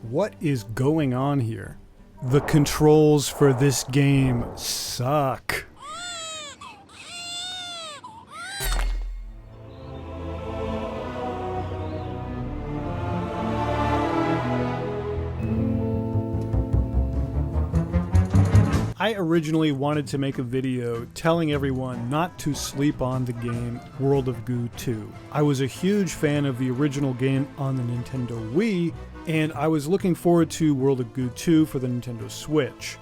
What is going on here? The controls for this game suck. I originally wanted to make a video telling everyone not to sleep on the game World of Goo 2. I was a huge fan of the original game on the Nintendo Wii, and I was looking forward to World of Goo 2 for the Nintendo Switch.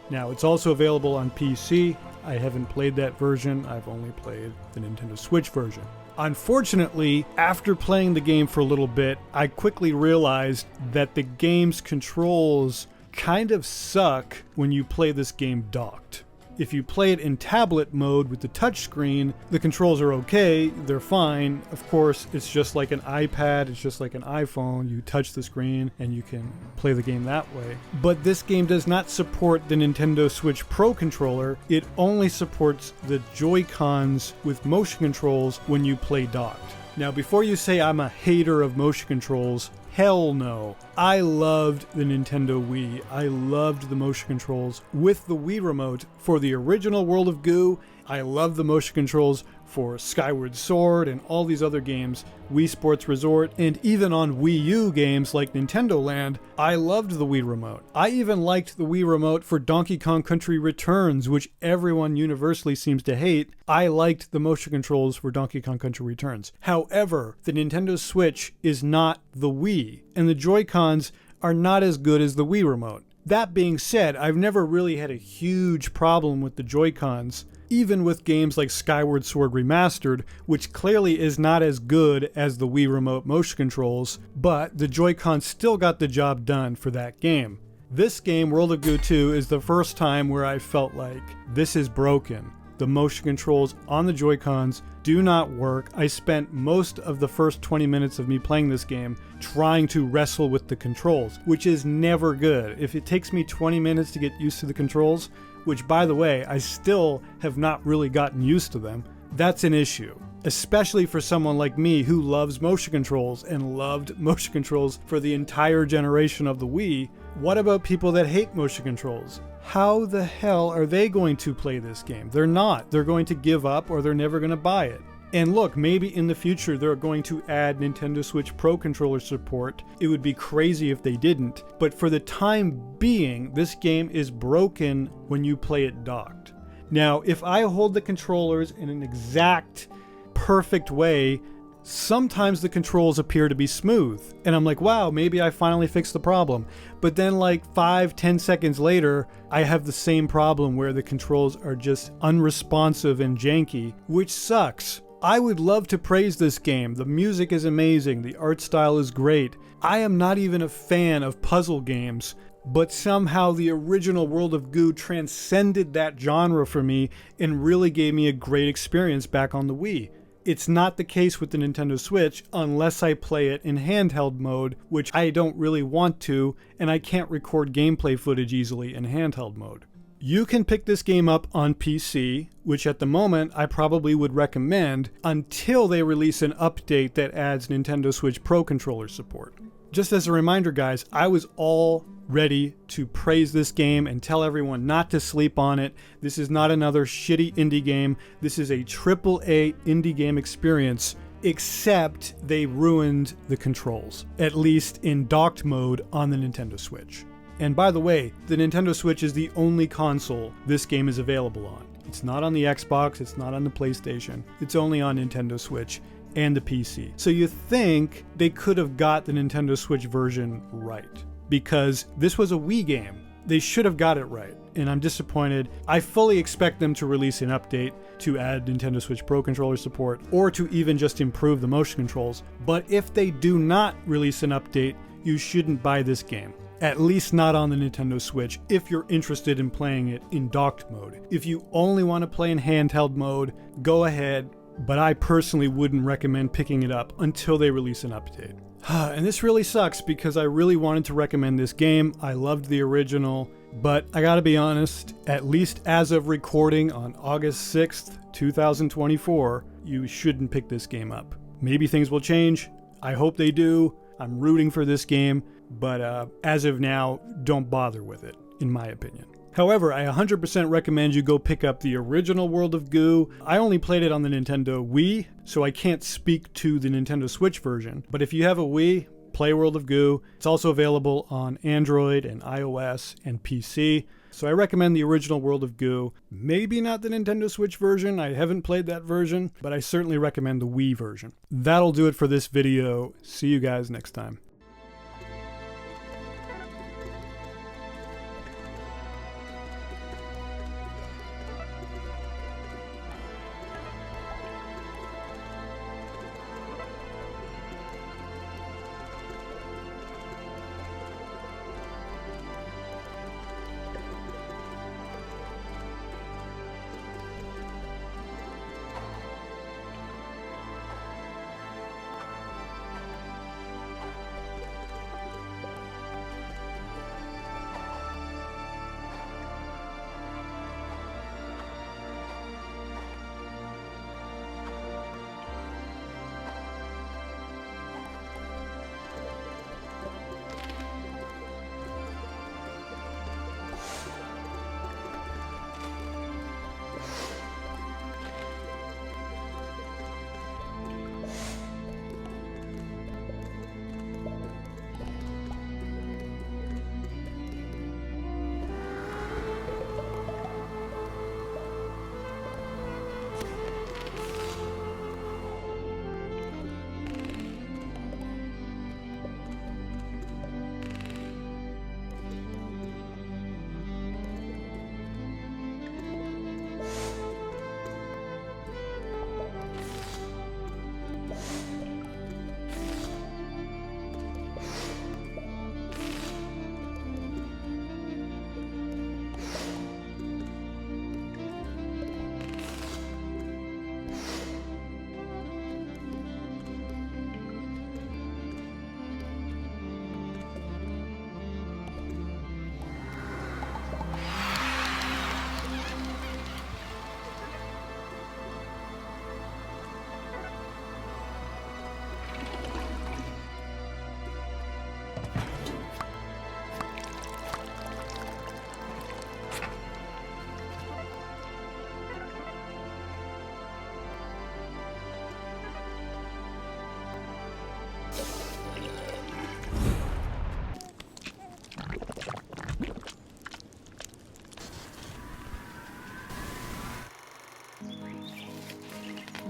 Now, it's also available on PC. I haven't played that version, I've only played the Nintendo Switch version. Unfortunately, after playing the game for a little bit, I quickly realized that the game's controls kind of suck when you play this game docked. If you play it in tablet mode with the touchscreen, the controls are okay, they're fine. Of course, it's just like an iPad, it's just like an iPhone. You touch the screen and you can play the game that way. But this game does not support the Nintendo Switch Pro controller. It only supports the Joy-Cons with motion controls when you play docked. Now, before you say I'm a hater of motion controls, hell no. I loved the Nintendo Wii. I loved the motion controls with the Wii Remote for the original World of Goo. I loved the motion controls for Skyward Sword and all these other games, Wii Sports Resort, and even on Wii U games like Nintendo Land, I loved the Wii Remote. I even liked the Wii Remote for Donkey Kong Country Returns, which everyone universally seems to hate. I liked the motion controls for Donkey Kong Country Returns. However, the Nintendo Switch is not the Wii, and the Joy-Cons are not as good as the Wii Remote. That being said, I've never really had a huge problem with the Joy-Cons, even with games like Skyward Sword Remastered, which clearly is not as good as the Wii Remote motion controls, but the Joy-Con still got the job done for that game. This game, World of Goo 2, is the first time where I felt like this is broken. The motion controls on the Joy-Cons do not work. I spent most of the first 20 minutes of me playing this game trying to wrestle with the controls, which is never good. If it takes me 20 minutes to get used to the controls, which, by the way, I still have not really gotten used to them, that's an issue. Especially for someone like me who loves motion controls and loved motion controls for the entire generation of the Wii. What about people that hate motion controls? How the hell are they going to play this game? They're not. They're going to give up or they're never going to buy it. And look, maybe in the future they're going to add Nintendo Switch Pro controller support. It would be crazy if they didn't. But for the time being, this game is broken when you play it docked. Now, if I hold the controllers in an exact, perfect way, sometimes the controls appear to be smooth. And I'm like, wow, maybe I finally fixed the problem. But then like 5-10 seconds later, I have the same problem where the controls are just unresponsive and janky, which sucks. I would love to praise this game. The music is amazing. The art style is great. I am not even a fan of puzzle games, but somehow the original World of Goo transcended that genre for me and really gave me a great experience back on the Wii. It's not the case with the Nintendo Switch unless I play it in handheld mode, which I don't really want to, and I can't record gameplay footage easily in handheld mode. You can pick this game up on PC, which at the moment I probably would recommend until they release an update that adds Nintendo Switch Pro controller support. Just as a reminder, guys, I was all ready to praise this game and tell everyone not to sleep on it. This is not another shitty indie game. This is a AAA indie game experience, except they ruined the controls, at least in docked mode on the Nintendo Switch. And by the way, the Nintendo Switch is the only console this game is available on. It's not on the Xbox, it's not on the PlayStation, it's only on Nintendo Switch and the PC. So you think they could have got the Nintendo Switch version right, because this was a Wii game. They should have got it right, and I'm disappointed. I fully expect them to release an update to add Nintendo Switch Pro controller support, or to even just improve the motion controls. But if they do not release an update, you shouldn't buy this game. At least not on the Nintendo Switch if you're interested in playing it in docked mode. If you only want to play in handheld mode, go ahead, but I personally wouldn't recommend picking it up until they release an update. And this really sucks because I really wanted to recommend this game. I loved the original, but I gotta be honest, at least as of recording on August 6th, 2024, you shouldn't pick this game up. Maybe things will change. I hope they do. I'm rooting for this game, but as of now, don't bother with it, in my opinion. However, I 100% recommend you go pick up the original World of Goo. I only played it on the Nintendo Wii, so I can't speak to the Nintendo Switch version. But if you have a Wii, play World of Goo. It's also available on Android and iOS and PC. So I recommend the original World of Goo. Maybe not the Nintendo Switch version. I haven't played that version, but I certainly recommend the Wii version. That'll do it for this video. See you guys next time.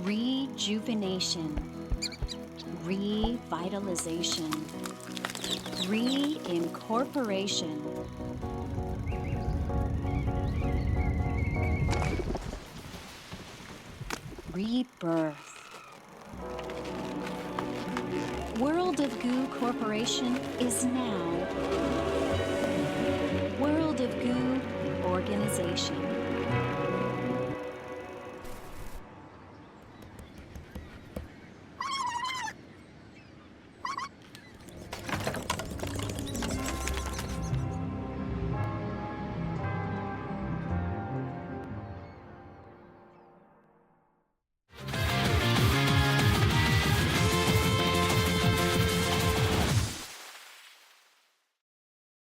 Rejuvenation, revitalization, reincorporation, rebirth. World of Goo Corporation is now World of Goo Organization.